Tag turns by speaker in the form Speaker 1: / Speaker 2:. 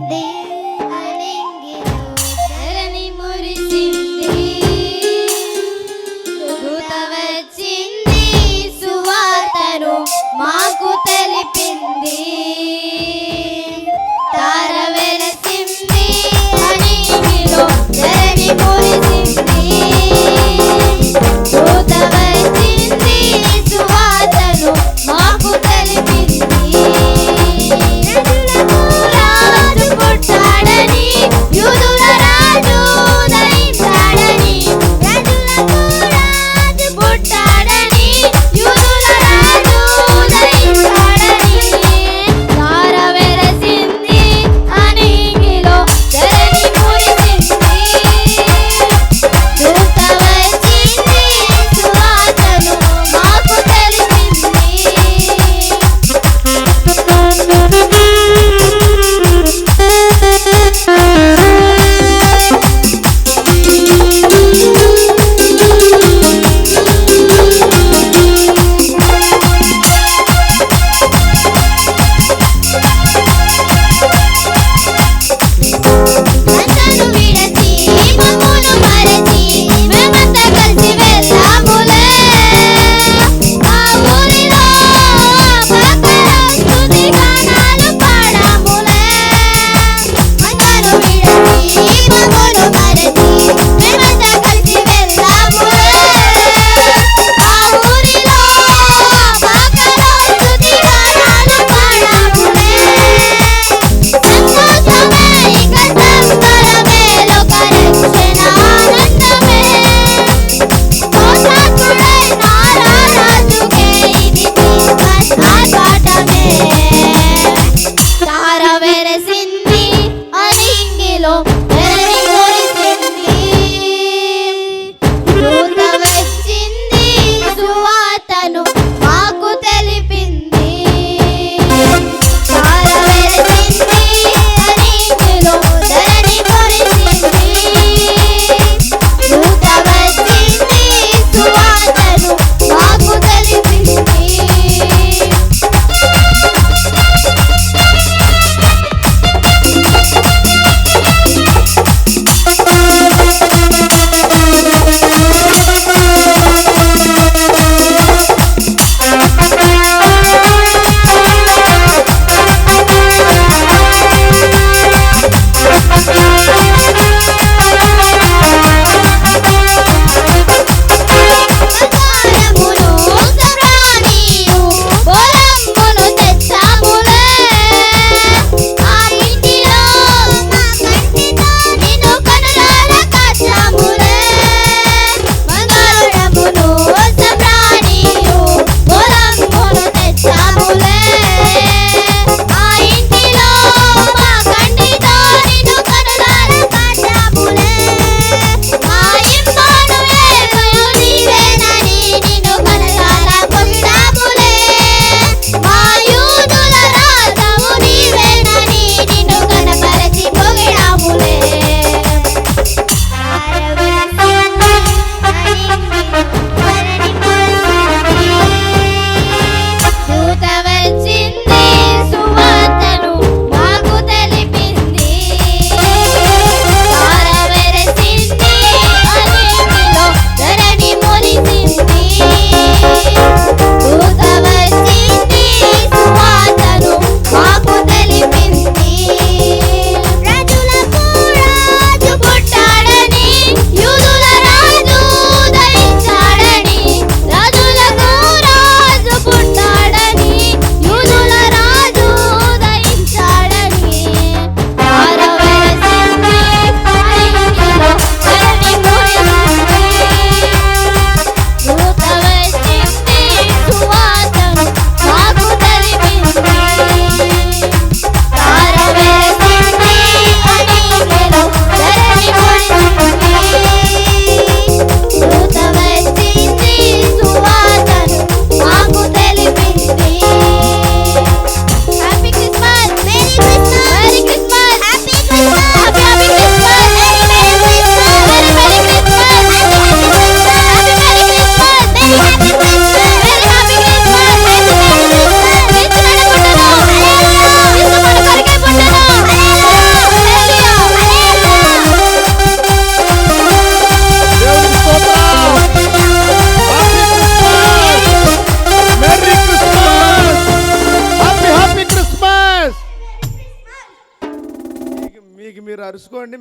Speaker 1: అలింగిలో ధరణి మురిసింది, దూత వచ్చింది, సువార్తను మాకు తెలిపింది. తార వెలసింది, అలింగిలో ధరణి మురిసింది, దూత వచ్చింది, సువార్తను మాకు తెలిపింది. రాజు పుట్టాడని, యూదుల రాజు ఉదయించాడని, రాజు పుట్టాడని, యూదుల రాజు ఉదయించాడని. తార వెలసింది, అలింగిలో ధరణి మురిసింది, దూత వచ్చింది, సువార్తను మాకు తెలిపింది. మంచను విడచి మమ్మును మరచి మేమంతా కలిసి వెళ్దాములే, ఆ ఊరిలో పక్కలో స్తుతి గానాలు పాడాములే. మంచను విడచి మమ్మును మరచి మేమంతా కలిసి వెళ్దాములే, ఆ ఊరిలో పక్కలో స్తుతి గానాలు పాడాములే. సంతోషమే ఇక సంబరమే, లోక రక్షణ ఆనందమే, మోసకుడైన రారాజుకే ఇది క్రిస్మస్ ఆర్భాటమే. తార వెలసింది, అలింగిలో ధరణి మురిసింది, దూత వచ్చింది, సువార్తను మాకు తెలిపింది. తార వెలసింది, అలింగిలో ధరణి మురిసింది, దూత వచ్చింది, సువార్తను మాకు తెలిపింది.
Speaker 2: మీరు అరుచుకోండి.